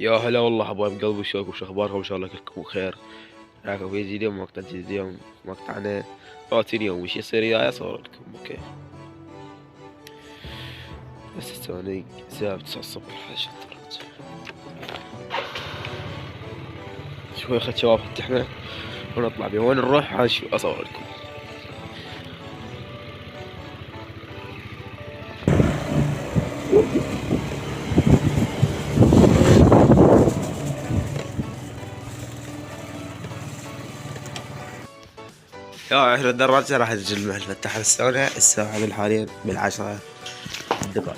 يا هلا والله حبايب قلبي، شلونكم؟ وش اخباركم؟ ان شاء الله كلكم بخير. معكم في جديد يوم مقطع جديد اليوم. مقطعنا روتين يوم وش يصير وياي اصور لكم. اوكي بس استوني الساعة 9 الصبح عشان شوي خد شباب فتحنا ونطلع بيه. وين نروح؟ عاد شو اصور لكم. يا احنا الدراجة راح نجي فتح الساعة حاليا بالعشرة دقائق.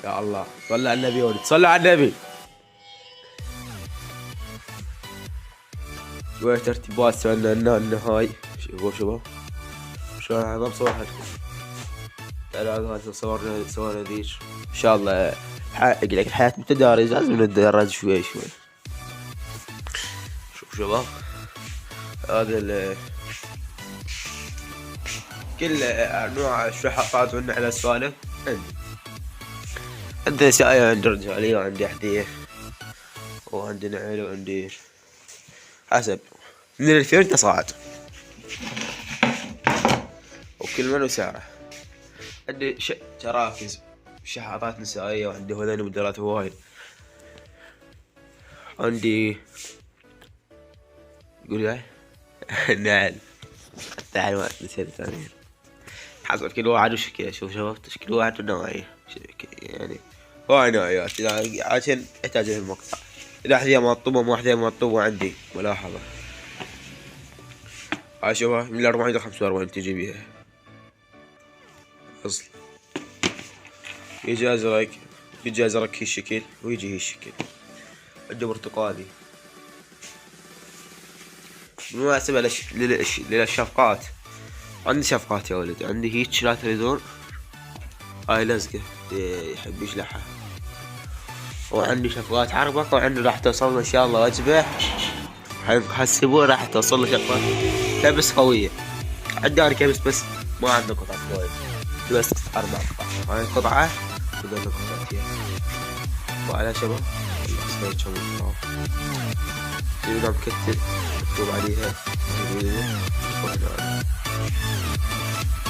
يا الله صلى على النبي ولد، صلى على النبي. شوية ترتيبات سوينا لنا النهاية. شوفوا شباب شلون انا بصور لكم. تعالوا هذا صورنا ذيك ان شاء الله. حقق لك الحياة متدارجة، لازم نتدرج شوي شوي. شوف شباب هذا كل انواع الشحطات عندنا على السوالف. عندي نسائية، عندي رجالية، وعندي أحذية، وعندي نعل، وعندي حسب من 2000 تصاعد، وكل من وسعره. عندي تراكز شحاطات نسائية، وعندي هذين موديلات هوايد. عندي يقول لي نعل التعليمات نسيت ثانية. حسب كل واحد وش كذا. شوف شباب كل واحد ونوعية يعني هواي نوعيات عشان احتاج في المقطع. إذا أحذية مطبوعة مو أحذية مطبوعة عندي ملاحظة. هاي شوفها من 40 إلى 45 تجي بيها أصل. يجي أزرق، يجي أزرق هي الشكل، ويجي هي الشكل. عندي برتقالي بالمناسبة للشفقات. عندي شفقات يا ولد، عندي هيك لا تريدون. هاي لزقة يحب يشلحها. وعندي شفقات عربق، وعندي راح توصلنا ان شاء الله وجبة هالاسبوع راح توصل له شفقات كبس قوية. عندي انا كبس بس ما عنده قطع وايد، بس 4 قطع. هاي قطعة وذول قطعتين. وعلى شباب سويت شغل يبدأ مكتل مكتوب عليها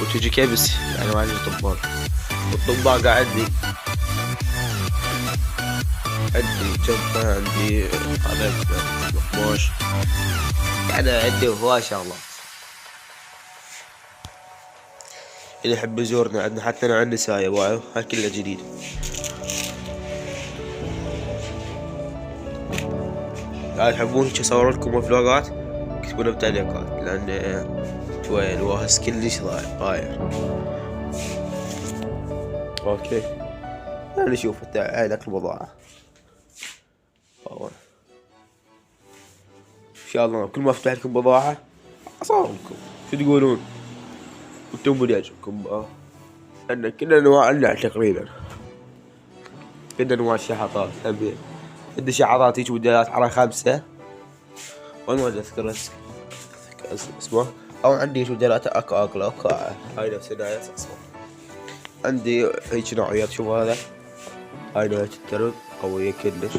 وتجي كبس يعني ما عندي طباق. والطباقة عندي جبة، عندي هذا مقماش، يعني عندي هواي شغلات. اللي يحب يزورنا عندنا، حتى انا عندي ساية واو، هاي كلها جديد. لا تحبون هيك اصور لكم فلوقات اكتبونا بالتعليقات، لان شوية الواهس كلش ضايع. اوكي يعني شوف هاي لك البضاعة. ان شاء الله كل ما افتح لكم بضاعة اصور لكم. شو تقولون؟ انتم بيعجبكم. عندنا كل انواع النعل تقريبا، كل انواع الشحطات. عندي شحطات هيك موديلات على 5 وما اذكر اسمه. او عندي موديلات اكو هاي نفس النوعيات اصلا. عندي هيك نوعيات. شوف هذا هاي نوعية الترب قوية كلش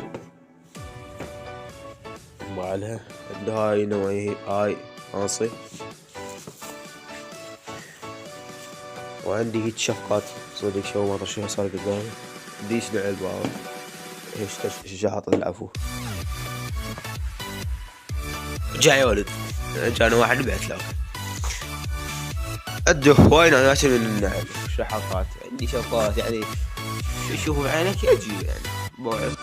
ما عليها. عندي هاي نوعية هاي قاصي. وعندي هيك شفقات صدق شو ما ادري شو صار قدامي. ديش نوع الباور ايش شحط العفو. جاي ولد جاني واحد بعت له. عندي هواي نوعيات من النعل شحطات. عندي شفقات يعني شوفوا بعينك يجي يعني موعد.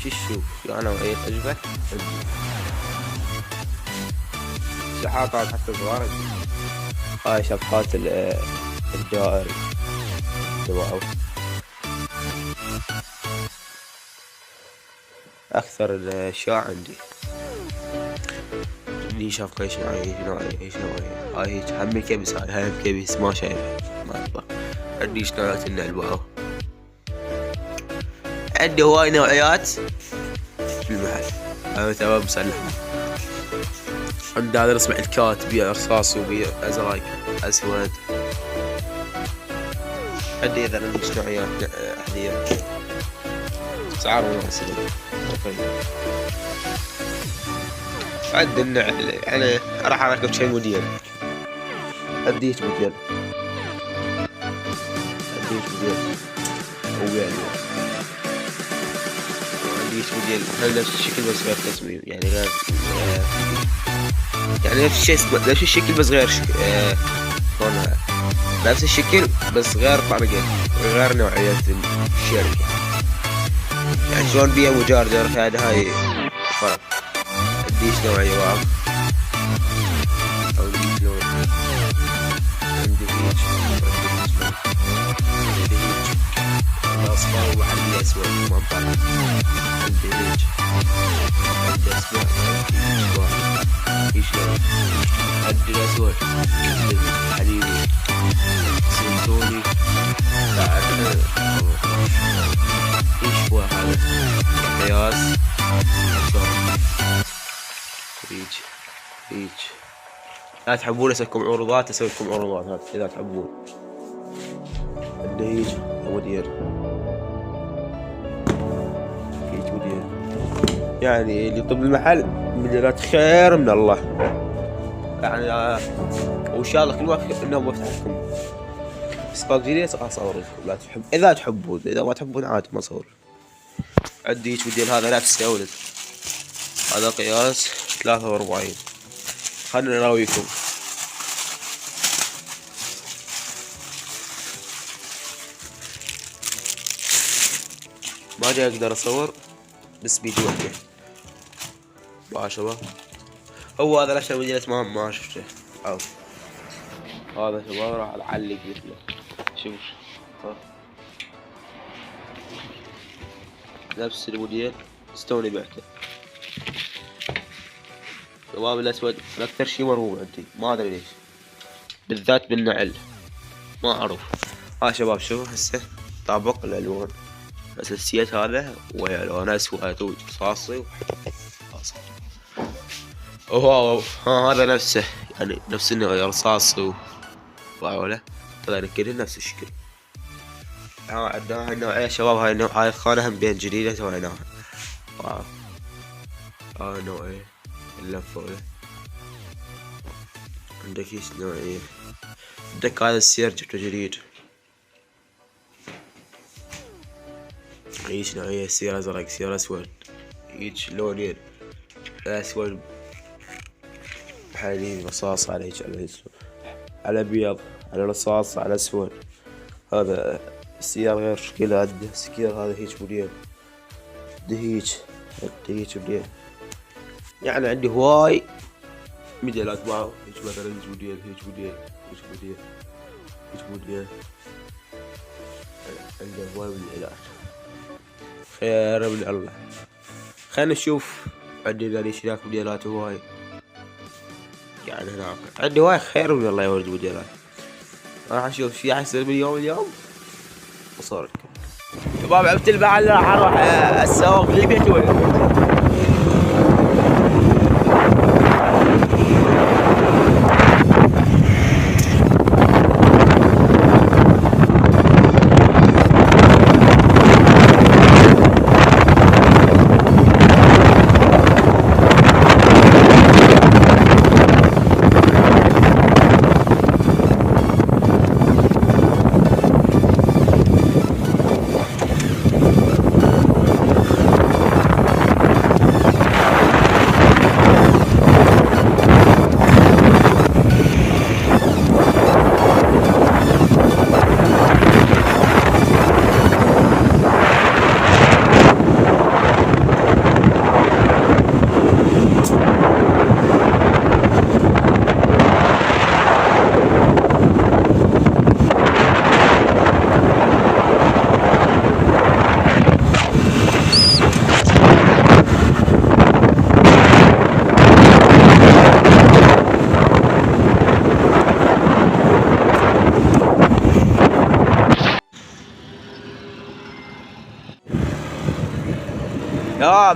شو تشوف شو نوعية عجبك؟ شحاطات حتى صغار. هاي شفقات الدائري تبعه. أكثر الأشياء عندي شفقة ايش نوعية هاي هيك هم كبس. هاي كبس ما شايفها ما أطلع. عندي ايش نوعيات النعل بعض. عندي هواي نوعيات في المحل. هذا تمام مسلح. عندي هذا رسم الكات بيه رصاص وبيه ازرق اسود. عندي اذا عندي نوعيات احذية. اسعار مناسبة. عندنا يعني راح اركب شيء موديل. اديت موديل ويعني عنديش موديل نفس الشكل بس غير تصميم، يعني غير يعني نفس الشكل بس غير شلونها نفس الشكل بس غير طريقة، غير نوعية الشركة. يعني شلون بي ام وجاردر هاي فرق. اديش نوعية واو او اديش لون. عندي هيج الاصفر وعندي اسود ما بعرف. عندي هيج عندي اسود ايش لون. عندي الاسود حليبي سنتوني ايش هو هذا قياس هيج. لا تحبون اسويكم عروضات اسويكم عروضات هذا اذا تحبون. عندي هيج موديل يعني اللي يطلب المحل موديلات خير من الله يعني. وان شاء الله كل وقت انه بفتح لكم سباق جديد اصور لكم. لا تحب اذا تحبون، اذا ما تحبون عادي ما اصور. عندي هيج موديل هذا نفسه يا ولد، هذا قياس 43. خلنا نراويكم. ما جاي اقدر اصور بس بيدي وحده ما شباب. هو هذا الاشياء موديلات ما شفته. هذا شباب راح اعلق مثله. شوف نفس الموديل ستوني بعته. شباب الاسود اكثر شي مرغوب عندي ما ادري ليش، بالذات بالنعل ما اعرف. شباب شوف هسه طابق الالوان اساسيات هذا وهي الوان اسود ورصاصي وهو هذا نفسه يعني نفس انه رصاصي ولا طلع كذا نفس الشكل. عندنا النوعية شباب هاي الخانة هم بين جديدة سويناها. نوعية اللفة ولا عندك ايش نوعية. عندك هذا السير جبته جديد. ايش نوعية سير ازرق سير اسود ايش لونين اسود حليب رصاص على على ابيض على رصاص على اسود. هذا السيارة غير شكل عنده سكير. هذا هيج موديل هيج موديل يعني عندي هواي موديلات واو. هيج مثلا هيج موديل عنده هواي من العلاج خير من الله. خلينا نشوف عندي ليش هناك موديلات هواي يعني هناك عندي هواي خير من الله يورد موديلات. راح اشوف شي احسن من اليوم وصوركم شباب. عبت البعل راح اروح اسوق للبيت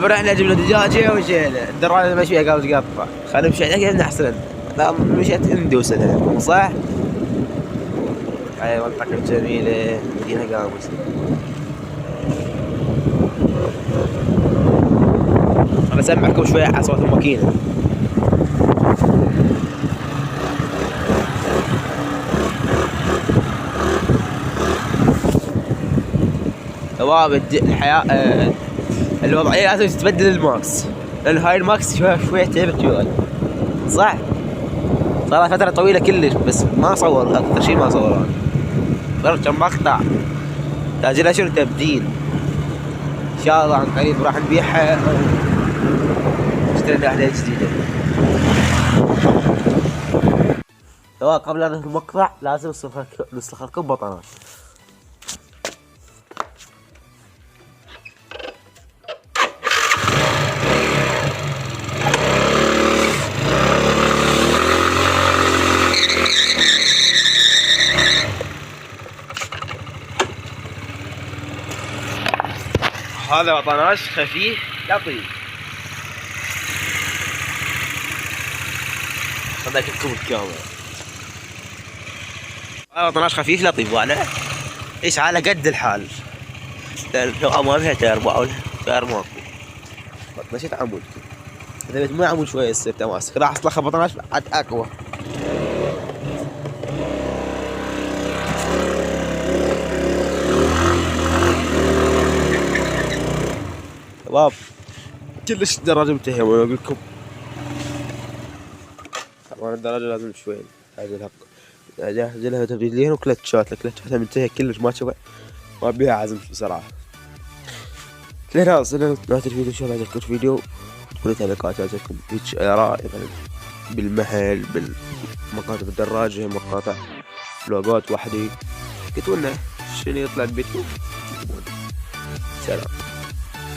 رحنا جبنا دجاجة ومشينا. الدراجة مشيها قامت تقطع. خلينا نمشي عليها احسن. لا مشيت اندوس صح؟ هاي منطقة جميلة مدينة قاموس. اسمعكم شوية على صوت الماكينة. شباب الحياة الوضعية لازم تتبدل الماكس، لأن هاي الماكس شوية تعبت شوية. صح؟ صار فترة طويلة كلش بس ما صور، أكثر شي ما صور أنا. صرت كم مقطع تاجلها شنو تبديل. إن شاء الله عن قريب راح نبيعها ونشتري واحدة جديدة. شباب قبل أن ننهي المقطع لازم نسلخ لكم بطانات. هذا بطناش خفيف لطيف. هذاك لكم الكاميرا. هذا بطناش خفيف لطيف وانا ايش على قد الحال. لو امامها تاير باولها تاير ماكو. بطنشت عمود. اذا ما عمود شويه يصير تماسك. راح اصلخ بطناش عاد اقوى. شباب كلش الدراجة منتهية وانا اقول لكم. طبعا الدراجة لازم شوي اجهز لها تبديلين وكلتشات. الكلتشات منتهية كلش ما تشوف ما بيها عزم بصراحة. خلاص نهاية الفيديو. ان شاء الله عجبكم الفيديو تقولوا تعليقات عجبكم هيك اراء مثلا بالمحل بالمقاطع الدراجة مقاطع فلوقات وحدي. قلتوا لنا شنو يطلع ببيتكم. سلام.